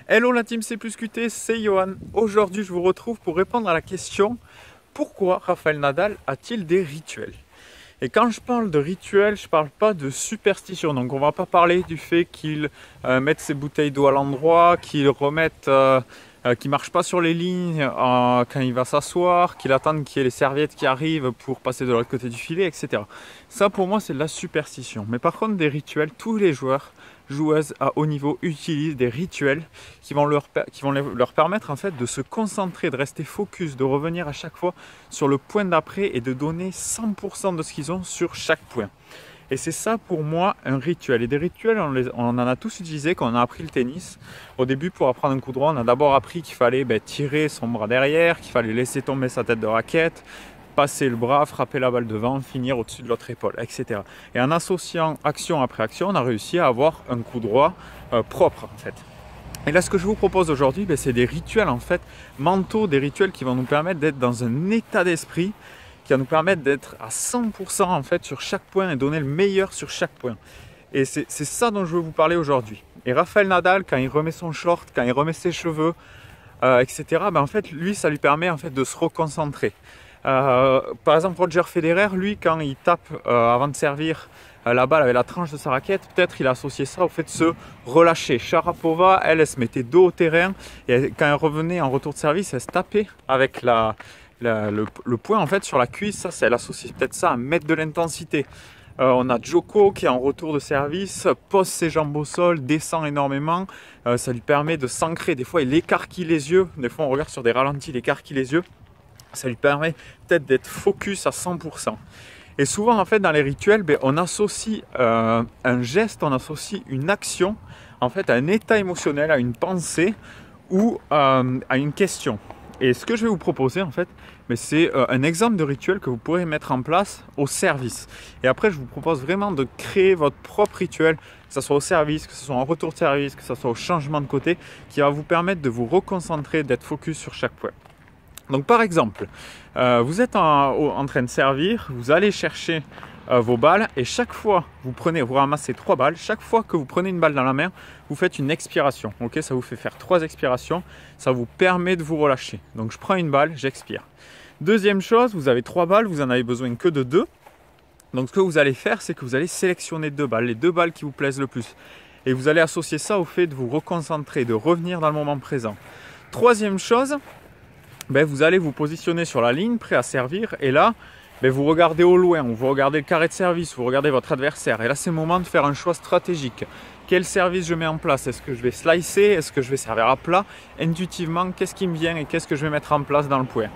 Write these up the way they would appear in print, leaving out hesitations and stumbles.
Hello la team C+QT, c'est Johan. Aujourd'hui, je vous retrouve pour répondre à la question pourquoi Rafael Nadal a-t-il des rituels? Et quand je parle de rituels, je ne parle pas de superstition. Donc on ne va pas parler du fait qu'il mette ses bouteilles d'eau à l'endroit, qu'il remette, qu'il marche pas sur les lignes quand il va s'asseoir, qu'il attende qu'il y ait les serviettes qui arrivent pour passer de l'autre côté du filet, etc. Ça pour moi c'est de la superstition. Mais par contre des rituels, tous les joueuses à haut niveau utilisent des rituels qui vont leur permettre en fait de se concentrer, de rester focus, de revenir à chaque fois sur le point d'après et de donner 100% de ce qu'ils ont sur chaque point. Et c'est ça pour moi un rituel. Et des rituels, on en a tous utilisé quand on a appris le tennis. Au début, pour apprendre un coup droit, on a d'abord appris qu'il fallait tirer son bras derrière, qu'il fallait laisser tomber sa tête de raquette, passer le bras, frapper la balle devant, finir au-dessus de l'autre épaule, etc. Et en associant action après action, on a réussi à avoir un coup droit propre en fait. Et là, ce que je vous propose aujourd'hui, c'est des rituels en fait mentaux, des rituels qui vont nous permettre d'être dans un état d'esprit, qui va nous permettre d'être à 100% en fait sur chaque point et donner le meilleur sur chaque point. Et c'est ça dont je veux vous parler aujourd'hui. Et Rafael Nadal, quand il remet son short, quand il remet ses cheveux, etc., en fait, lui, ça lui permet en fait de se reconcentrer. Par exemple, Roger Federer, lui, quand il tape avant de servir la balle avec la tranche de sa raquette, peut-être il a associé ça au fait de se relâcher. Sharapova, elle se mettait dos au terrain et quand elle revenait en retour de service, elle se tapait avec le poing en fait sur la cuisse. Ça, elle associe peut-être ça à mettre de l'intensité. On a Djoko qui est en retour de service, pose ses jambes au sol, descend énormément. Ça lui permet de s'ancrer. Des fois, il écarquille les yeux. Des fois, on regarde sur des ralentis, il écarquille les yeux. Ça lui permet peut-être d'être focus à 100%. Et souvent, en fait, dans les rituels, on associe un geste, on associe une action, en fait, à un état émotionnel, à une pensée ou à une question. Et ce que je vais vous proposer, en fait, c'est un exemple de rituel que vous pourrez mettre en place au service. Et après, je vous propose vraiment de créer votre propre rituel, que ce soit au service, que ce soit en retour de service, que ce soit au changement de côté, qui va vous permettre de vous reconcentrer, d'être focus sur chaque point. Donc par exemple, vous êtes en train de servir, vous allez chercher vos balles et chaque fois vous ramassez 3 balles, chaque fois que vous prenez une balle dans la main, vous faites une expiration. Ok, ça vous fait faire 3 expirations, ça vous permet de vous relâcher. Donc je prends une balle, j'expire. Deuxième chose, vous avez 3 balles, vous n'en avez besoin que de 2. Donc ce que vous allez faire, c'est que vous allez sélectionner 2 balles, les 2 balles qui vous plaisent le plus. Et vous allez associer ça au fait de vous reconcentrer, de revenir dans le moment présent. Troisième chose, vous allez vous positionner sur la ligne, prêt à servir. Et là, vous regardez au loin, vous regardez le carré de service, vous regardez votre adversaire. Et là, c'est le moment de faire un choix stratégique. Quel service je mets en place? Est-ce que je vais slicer? Est-ce que je vais servir à plat? Intuitivement, qu'est-ce qui me vient et qu'est-ce que je vais mettre en place dans le point?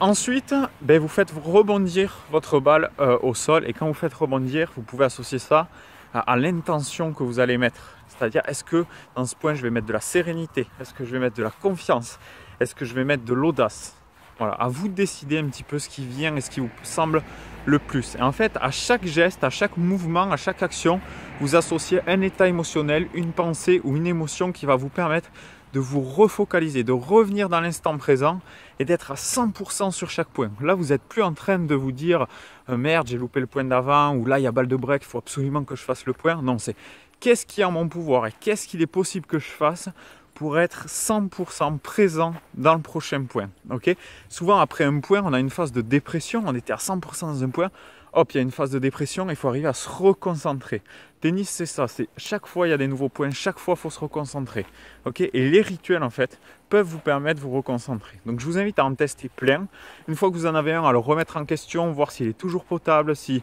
Ensuite, vous faites rebondir votre balle au sol. Et quand vous faites rebondir, vous pouvez associer ça à l'intention que vous allez mettre. C'est-à-dire, est-ce que dans ce point, je vais mettre de la sérénité? Est-ce que je vais mettre de la confiance? Est-ce que je vais mettre de l'audace? Voilà, à vous de décider un petit peu ce qui vient et ce qui vous semble le plus. Et en fait, à chaque geste, à chaque mouvement, à chaque action, vous associez un état émotionnel, une pensée ou une émotion qui va vous permettre de vous refocaliser, de revenir dans l'instant présent et d'être à 100% sur chaque point. Là, vous n'êtes plus en train de vous dire merde, j'ai loupé le point d'avant, ou là, il y a balle de break, il faut absolument que je fasse le point. Non, c'est qu'est-ce qui est en mon pouvoir et qu'est-ce qu'il est possible que je fasse pour être 100% présent dans le prochain point. Okay, souvent, après un point, on a une phase de dépression. On était à 100% dans un point. Hop, il y a une phase de dépression. Il faut arriver à se reconcentrer. Tennis, c'est ça. C'est chaque fois, il y a des nouveaux points. Chaque fois, il faut se reconcentrer. Okay, et les rituels, en fait, peuvent vous permettre de vous reconcentrer. Donc, je vous invite à en tester plein. Une fois que vous en avez un, à le remettre en question, voir s'il est toujours potable, s'il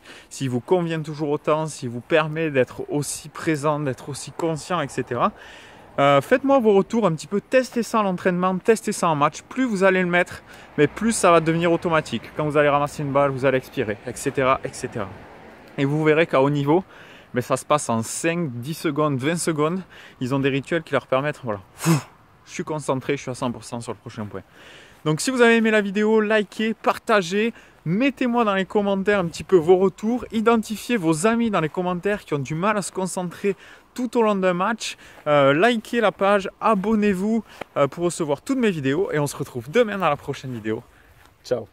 vous convient toujours autant, s'il vous permet d'être aussi présent, d'être aussi conscient, etc. Faites-moi vos retours un petit peu, testez ça en entraînement, testez ça en match. Plus vous allez le mettre, mais plus ça va devenir automatique. Quand vous allez ramasser une balle, vous allez expirer, etc. etc. Et vous verrez qu'à haut niveau, ça se passe en 5, 10 secondes, 20 secondes. Ils ont des rituels qui leur permettent, voilà, je suis concentré, je suis à 100% sur le prochain point. Donc si vous avez aimé la vidéo, likez, partagez, mettez-moi dans les commentaires un petit peu vos retours, identifiez vos amis dans les commentaires qui ont du mal à se concentrer tout au long d'un match, likez la page, abonnez-vous pour recevoir toutes mes vidéos et on se retrouve demain dans la prochaine vidéo. Ciao!